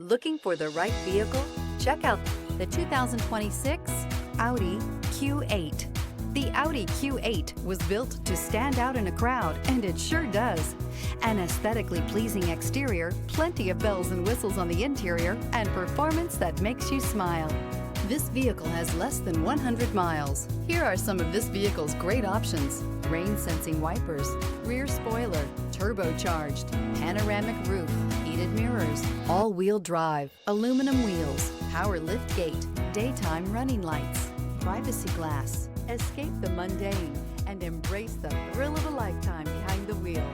Looking for the right vehicle? Check out the 2026 Audi Q8. The Audi Q8 was built to stand out in a crowd, and it sure does. An aesthetically pleasing exterior, plenty of bells and whistles on the interior, and performance that makes you smile. This vehicle has less than 100 miles. Here are some of this vehicle's great options: rain-sensing wipers, rear spoiler, turbocharged, panoramic roof, heated mirrors, all-wheel drive, aluminum wheels, power lift gate, daytime running lights, privacy glass. Escape the mundane and embrace the thrill of a lifetime behind the wheel.